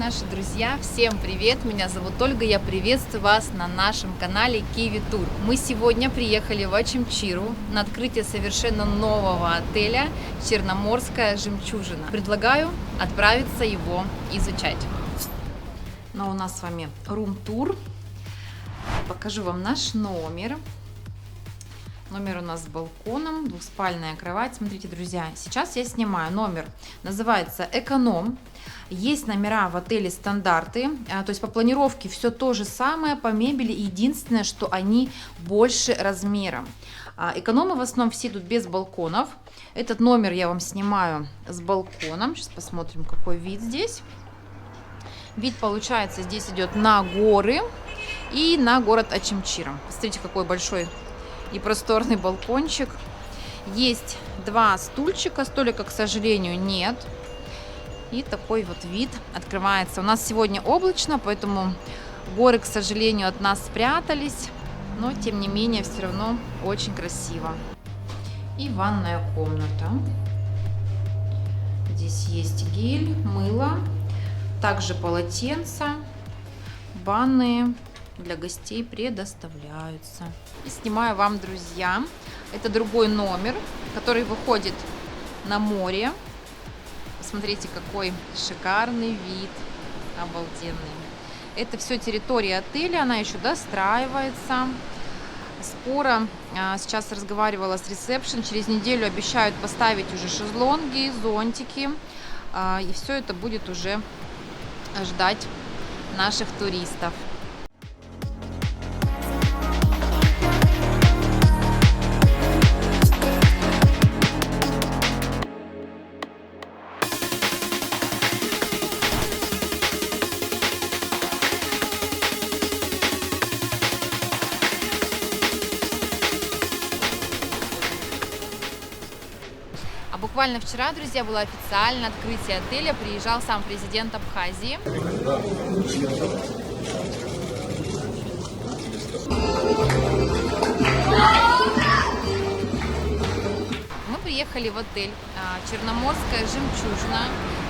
наши друзья, всем привет! Меня зовут Ольга, я приветствую вас на нашем канале Kiwi Tour. Мы сегодня приехали в Ачимчиру на открытие совершенно нового отеля Черноморская жемчужина. Предлагаю отправиться его изучать. Но у нас с вами рум-тур. Покажу вам наш номер. Номер у нас с балконом, двухспальная кровать. Смотрите, друзья, сейчас я снимаю номер, называется «Эконом». Есть номера в отеле стандарты, то есть по планировке все то же самое, по мебели, единственное, что они больше размером. Экономы в основном все идут без балконов. Этот номер я вам снимаю с балконом. Сейчас посмотрим, какой вид здесь. Вид получается, здесь идет на горы и на город Ачимчира. Посмотрите, какой большой и просторный балкончик. Есть два стульчика, столика, к сожалению, нет. И такой вот вид открывается. У нас сегодня облачно, поэтому горы, к сожалению, от нас спрятались. Но, тем не менее, все равно очень красиво. И ванная комната. Здесь есть гель, мыло, также полотенца, ванны для гостей предоставляются. И снимаю вам, друзья, это другой номер, который выходит на море. Посмотрите, какой шикарный вид, обалденный. Это все территория отеля, она еще достраивается. Скоро, сейчас разговаривала с ресепшн, через неделю обещают поставить уже шезлонги, зонтики. И все это будет уже ждать наших туристов. Буквально вчера, друзья, было официальное открытие отеля. Приезжал сам президент Абхазии. Мы приехали в отель Черноморская жемчужина,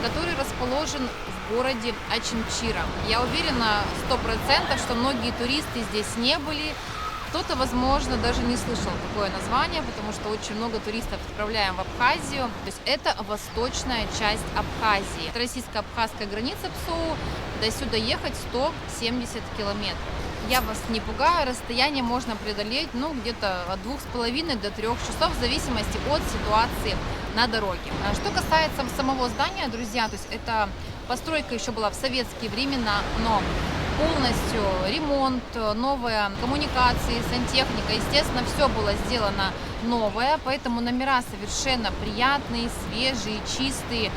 который расположен в городе Ачимчира. Я уверена 100%, что многие туристы здесь не были. Кто-то, возможно, даже не слышал такое название, потому что очень много туристов отправляем в Абхазию. То есть это восточная часть Абхазии. От российско-абхазской границы ПСОУ до сюда ехать 170 километров. Я вас не пугаю, расстояние можно преодолеть где-то от 2,5 до 3 часов в зависимости от ситуации на дороге. Что касается самого здания, друзья, то есть эта постройка еще была в советские времена, но полностью ремонт, новые коммуникации, сантехника, естественно, все было сделано новое, поэтому номера совершенно приятные, свежие, чистые.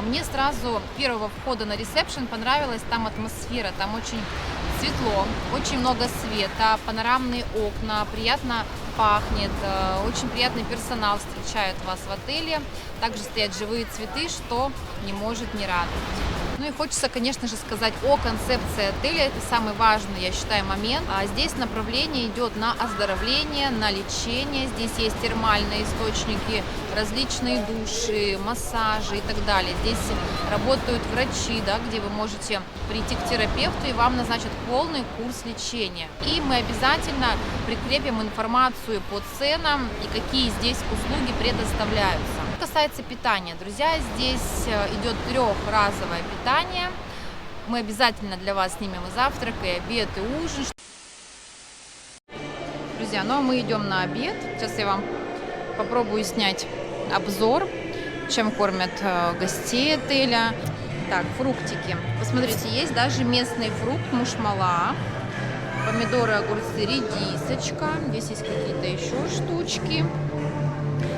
Мне сразу первого входа на ресепшн понравилась там атмосфера, там очень светло, очень много света, панорамные окна, приятно пахнет, очень приятный персонал встречает вас в отеле, также стоят живые цветы, что не может не радовать. Ну и хочется, конечно же, сказать о концепции отеля. Это самый важный, я считаю, момент. Здесь направление идет на оздоровление, на лечение. Здесь есть термальные источники, различные души, массажи и так далее. Здесь работают врачи, где вы можете прийти к терапевту и вам назначат полный курс лечения. И мы обязательно прикрепим информацию по ценам и какие здесь услуги предоставляются. Что касается питания, друзья, здесь идет трехразовое питание. Мы обязательно для вас снимем и завтрак, и обед, и ужин. Друзья, ну а мы идем на обед. Сейчас я вам попробую снять обзор, чем кормят гостей отеля. Так, фруктики. Посмотрите, есть даже местный фрукт мушмала, помидоры, огурцы, редисочка. Здесь есть какие-то еще штучки.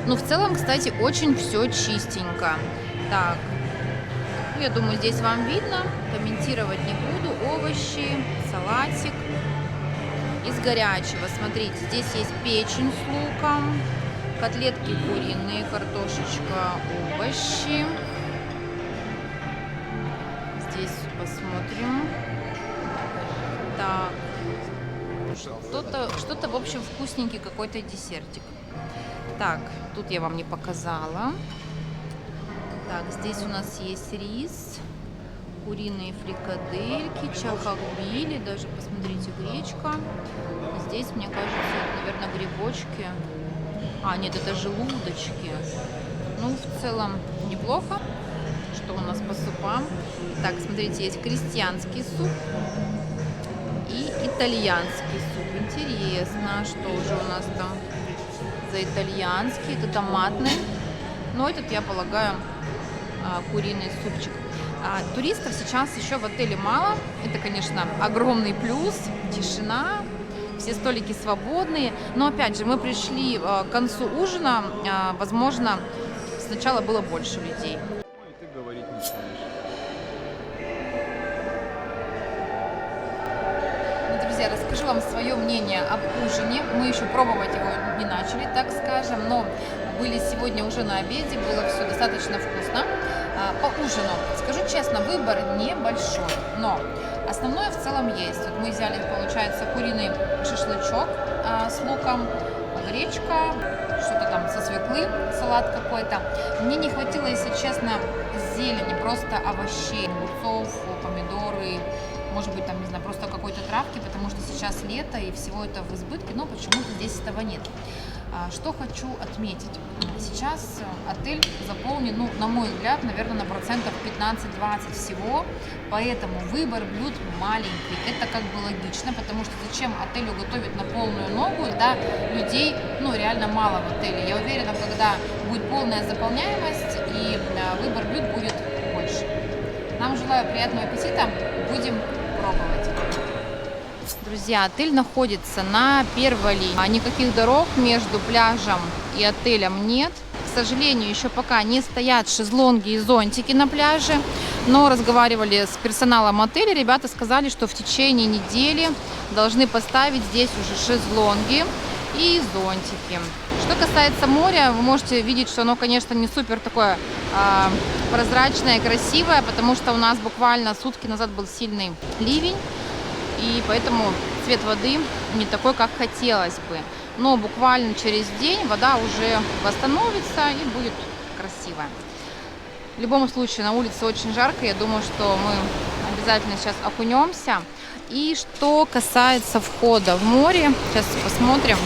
Ну, в целом, кстати, очень все чистенько. Так, я думаю, здесь вам видно. Комментировать не буду. Овощи, салатик. Из горячего, смотрите, здесь есть печень с луком, котлетки куриные, картошечка, овощи. Здесь посмотрим. Так, что-то, в общем, вкусненький какой-то десертик. Так, тут я вам не показала. Так, здесь у нас есть рис, куриные фрикадельки, чахахбили, даже, посмотрите, гречка. Здесь, мне кажется, это, наверное, грибочки. А, нет, это желудочки. Ну, в целом, неплохо. Что у нас по супам? Так, смотрите, есть крестьянский суп и итальянский суп. Интересно, что же у нас там за итальянский? Это томатный. Но этот, я полагаю, куриный супчик. Туристов сейчас еще в отеле мало. Это, конечно, огромный плюс. Тишина. Все столики свободные. Но, опять же, мы пришли к концу ужина. Возможно, сначала было больше людей. Ты говорить не станешь. Друзья, расскажу вам свое мнение об ужине. Мы еще пробовать его не начали, так скажем, но были сегодня уже на обеде, было все достаточно вкусно. По ужину, скажу честно, выбор небольшой, но основное в целом есть. Вот мы взяли, получается, куриный шашлычок с луком, гречка, что-то там со свеклы, салат какой-то. Мне не хватило, если честно, зелени, просто овощей, огурцов, помидоры, может быть, там, не знаю, просто какой-то травки, потому что сейчас лето и всего это в избытке, но почему-то здесь этого нет. Что хочу отметить. Сейчас отель заполнен, ну, на мой взгляд, наверное, на процентов 15-20 всего, поэтому выбор блюд маленький. Это как бы логично, потому что зачем отелю готовить на полную ногу, когда людей, ну, реально мало в отеле. Я уверена, когда будет полная заполняемость и выбор блюд будет больше. Нам желаю приятного аппетита, будем пробовать. Друзья, отель находится на первой линии. Никаких дорог между пляжем и отелем нет. К сожалению, еще пока не стоят шезлонги и зонтики на пляже. Но разговаривали с персоналом отеля. Ребята сказали, что в течение недели должны поставить здесь уже шезлонги и зонтики. Что касается моря, вы можете видеть, что оно, конечно, не супер такое прозрачное, красивое, потому что у нас буквально сутки назад был сильный ливень. И поэтому цвет воды не такой, как хотелось бы. Но буквально через день вода уже восстановится и будет красивая. В любом случае, на улице очень жарко. Я думаю, что мы обязательно сейчас окунемся. И что касается входа в море, сейчас посмотрим.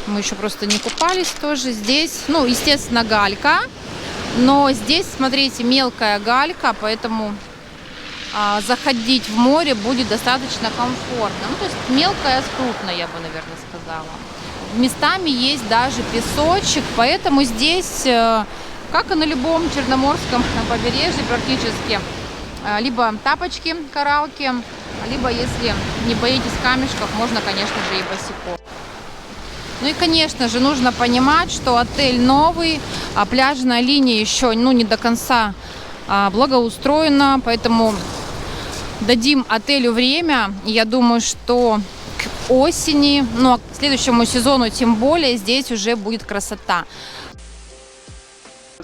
Мы еще просто не купались тоже. Здесь, ну, естественно, галька. Но здесь, смотрите, мелкая галька, поэтому заходить в море будет достаточно комфортно. Ну, то есть мелкая с крупной, я бы, наверное, сказала. Местами есть даже песочек, поэтому здесь, как и на любом черноморском побережье практически, либо тапочки, коралки, либо, если не боитесь камешков, можно, конечно же, и босиком. Ну и, конечно же, нужно понимать, что отель новый, а пляжная линия еще, ну, не до конца благоустроена, поэтому дадим отелю время. Я думаю, что к осени, ну, а к следующему сезону тем более, здесь уже будет красота.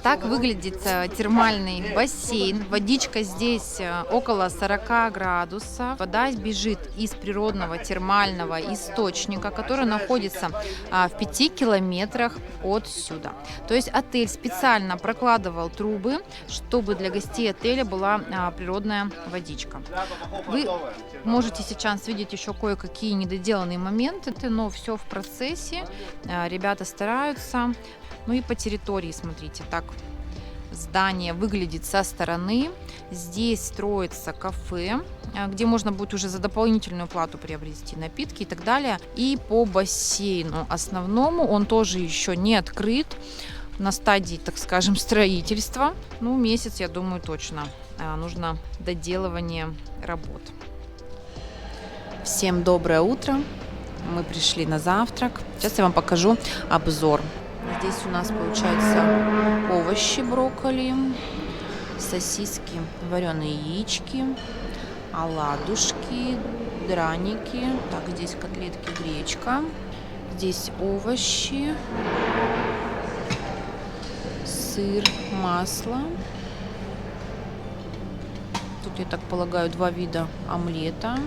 Так выглядит термальный бассейн. Водичка здесь около 40 градусов. Вода бежит из природного термального источника, который находится в 5 километрах отсюда. То есть отель специально прокладывал трубы, чтобы для гостей отеля была природная водичка. Вы можете сейчас видеть еще кое-какие недоделанные моменты, но все в процессе. Ребята стараются. Ну и по территории, смотрите, так здание выглядит со стороны. Здесь строится кафе, где можно будет уже за дополнительную плату приобрести напитки и так далее. И по бассейну основному, он тоже еще не открыт, на стадии, так скажем, строительства. Ну, месяц, я думаю, точно нужно доделывание работ. Всем доброе утро. Мы пришли на завтрак. Сейчас я вам покажу обзор. Здесь у нас получается овощи, брокколи, сосиски, вареные яички, оладушки, драники. Так, здесь котлетки, гречка. Здесь овощи, сыр, масло. Тут, я так полагаю, 2 вида омлета.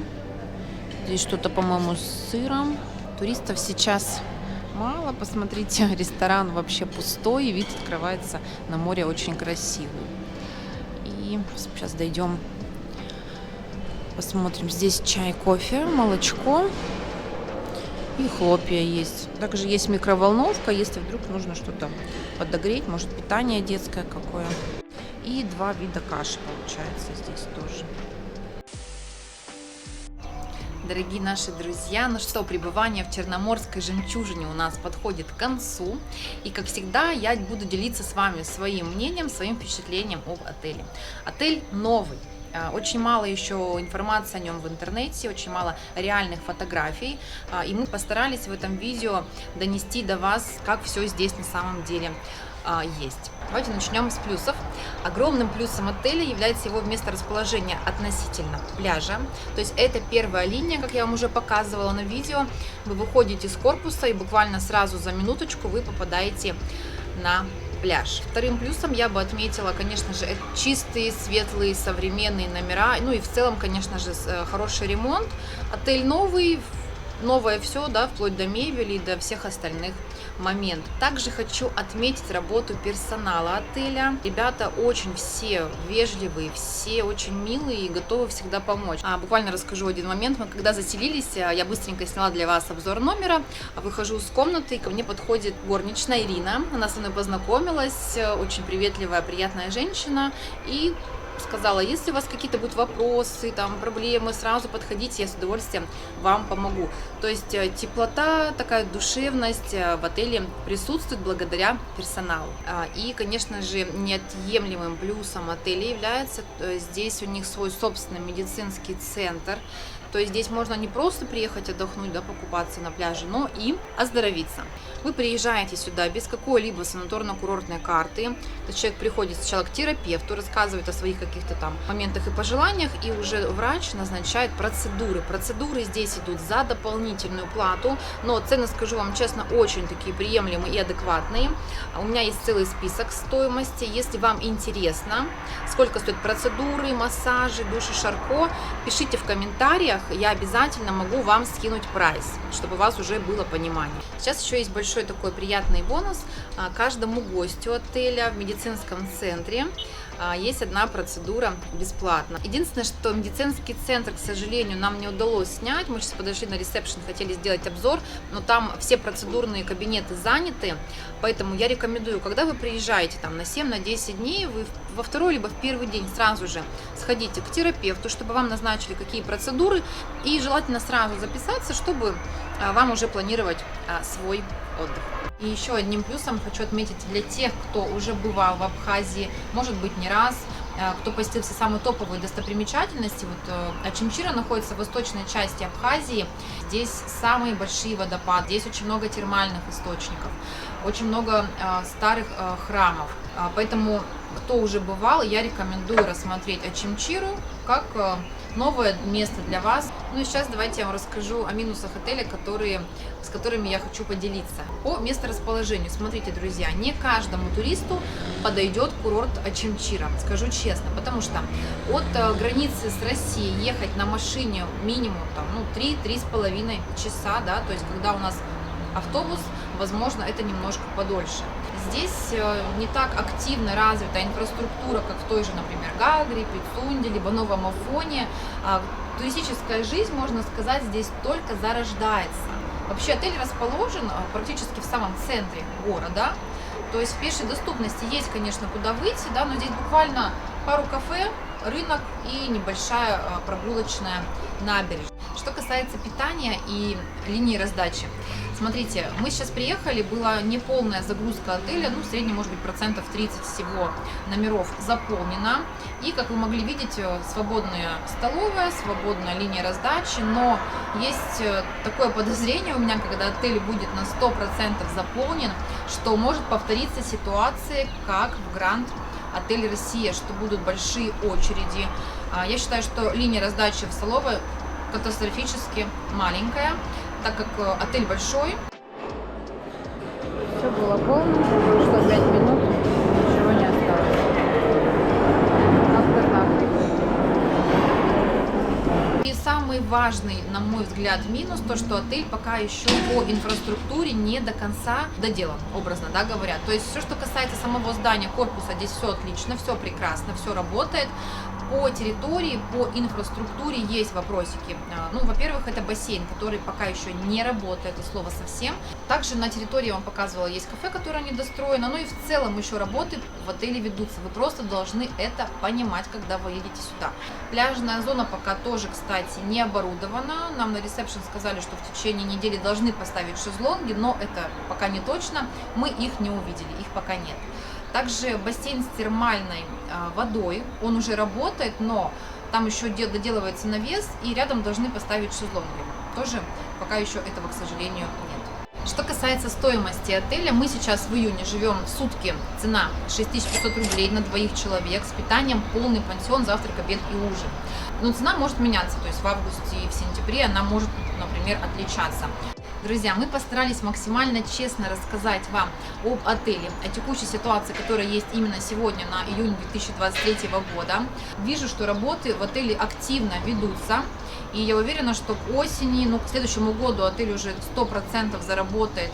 Здесь что-то, по-моему, с сыром. Туристов сейчас мало, посмотрите, ресторан вообще пустой, вид открывается на море очень красивый. И сейчас дойдем Посмотрим. Здесь чай, кофе, молочко и хлопья есть. Также есть микроволновка, если вдруг нужно что-то подогреть, может питание детское какое. И 2 вида каши получается здесь тоже. Дорогие наши друзья, ну что, пребывание в Черноморской жемчужине у нас подходит к концу. И, как всегда, я буду делиться с вами своим мнением, своим впечатлением об отеле. Отель новый. Очень мало еще информации о нем в интернете, очень мало реальных фотографий. И мы постарались в этом видео донести до вас, как все здесь на самом деле есть. Давайте начнем с плюсов. Огромным плюсом отеля является его месторасположение относительно пляжа. То есть это первая линия, как я вам уже показывала на видео. Вы выходите с корпуса и буквально сразу за минуточку вы попадаете на пляж. Вторым плюсом я бы отметила, конечно же, это чистые, светлые, современные номера. Ну и в целом, конечно же, хороший ремонт. Отель новый, новое все, да, вплоть до мебели и до всех остальных моментов. Также хочу отметить работу персонала отеля. Ребята очень все вежливые, все очень милые и готовы всегда помочь. Буквально расскажу один момент. Мы когда заселились, я быстренько сняла для вас обзор номера. Выхожу с комнаты, и ко мне подходит горничная Ирина. Она со мной познакомилась, очень приветливая, приятная женщина. И сказала, если у вас какие-то будут вопросы, там, проблемы, сразу подходите, я с удовольствием вам помогу. То есть теплота, такая душевность в отеле присутствует благодаря персоналу. И, конечно же, неотъемлемым плюсом отеля является, здесь у них свой собственный медицинский центр. То есть здесь можно не просто приехать отдохнуть, да, покупаться на пляже, но и оздоровиться. Вы приезжаете сюда без какой-либо санаторно-курортной карты. То есть человек приходит сначала к терапевту, рассказывает о своих каких-то там моментах и пожеланиях, и уже врач назначает процедуры. Процедуры здесь идут за дополнительную плату, но цены, скажу вам честно, очень такие приемлемые и адекватные. У меня есть целый список стоимости. Если вам интересно, сколько стоят процедуры, массажи, души, шарко, пишите в комментариях. Я обязательно могу вам скинуть прайс, чтобы у вас уже было понимание. Сейчас еще есть большой такой приятный бонус. Каждому гостю отеля в медицинском центре есть одна процедура бесплатно. Единственное, что медицинский центр, к сожалению, нам не удалось снять. Мы сейчас подошли на ресепшн, хотели сделать обзор, но там все процедурные кабинеты заняты. Поэтому я рекомендую, когда вы приезжаете там на 7-10 дней, вы во второй либо в первый день сразу же сходите к терапевту, чтобы вам назначили какие процедуры, и желательно сразу записаться, чтобы вам уже планировать свой отдых. И еще одним плюсом хочу отметить для тех, кто уже бывал в Абхазии, может быть не раз, кто посетил все самые топовые достопримечательности. Вот Очимчира находится в восточной части Абхазии. Здесь самые большие водопады, здесь очень много термальных источников, очень много старых храмов. Поэтому, кто уже бывал, я рекомендую рассмотреть Очимчиру как новое место для вас. Ну и сейчас давайте я вам расскажу о минусах отеля, с которыми я хочу поделиться. По месторасположению. Смотрите, друзья, не каждому туристу подойдет курорт Очимчира, скажу честно, потому что от границы с Россией ехать на машине минимум 3-3,5 часа, да, то есть когда у нас автобус, возможно, это немножко подольше. Здесь не так активно развита инфраструктура, как в той же, например, Гагре, Пицунде, либо Новом Афоне. Туристическая жизнь, можно сказать, здесь только зарождается. Вообще отель расположен практически в самом центре города. То есть в пешей доступности есть, конечно, куда выйти, да, но здесь буквально пару кафе, рынок и небольшая прогулочная набережная. Что касается питания и линии раздачи. Смотрите, мы сейчас приехали, была неполная загрузка отеля, в среднем, может быть, процентов 30 всего номеров заполнена. И, как вы могли видеть, свободная столовая, свободная линия раздачи, но есть такое подозрение у меня, когда отель будет на 100% заполнен, что может повториться ситуация, как в Гранд Отель Россия, что будут большие очереди. Я считаю, что линия раздачи в столовой катастрофически маленькая, так как отель большой. Все было полно, что 5 минут, ничего не осталось. И самый важный, на мой взгляд, минус, то, что отель пока еще по инфраструктуре не до конца доделан, образно, да, говоря. То есть все, что касается самого здания, корпуса, здесь все отлично, все прекрасно, все работает. По территории, по инфраструктуре есть вопросики. Ну, во-первых, это бассейн, который пока еще не работает, от слова совсем. Также на территории, я вам показывала, есть кафе, которое недостроено. Ну и в целом еще работы в отеле ведутся. Вы просто должны это понимать, когда вы едете сюда. Пляжная зона пока тоже, кстати, не оборудована. Нам на ресепшн сказали, что в течение недели должны поставить шезлонги, но это пока не точно. Мы их не увидели, их пока нет. Также бассейн с термальной водой, он уже работает, но там еще доделывается навес, и рядом должны поставить шезлонги. Тоже пока еще этого, к сожалению, нет. Что касается стоимости отеля, мы сейчас в июне живем в сутки, цена 6500 рублей на двоих человек, с питанием полный пансион, завтрак, обед и ужин. Но цена может меняться, то есть в августе и в сентябре она может, например, отличаться. Друзья, мы постарались максимально честно рассказать вам об отеле, о текущей ситуации, которая есть именно сегодня, на июнь 2023 года. Вижу, что работы в отеле активно ведутся, и я уверена, что к осени, ну, к следующему году отель уже 100% заработает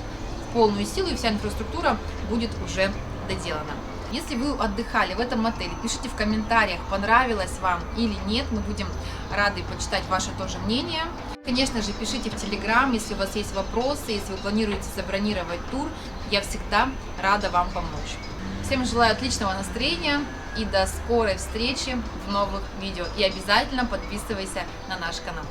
в полную силу, и вся инфраструктура будет уже доделана. Если вы отдыхали в этом отеле, пишите в комментариях, понравилось вам или нет. Мы будем рады почитать ваше тоже мнение. Конечно же, пишите в Telegram, если у вас есть вопросы, если вы планируете забронировать тур. Я всегда рада вам помочь. Всем желаю отличного настроения и до скорой встречи в новых видео. И обязательно подписывайся на наш канал.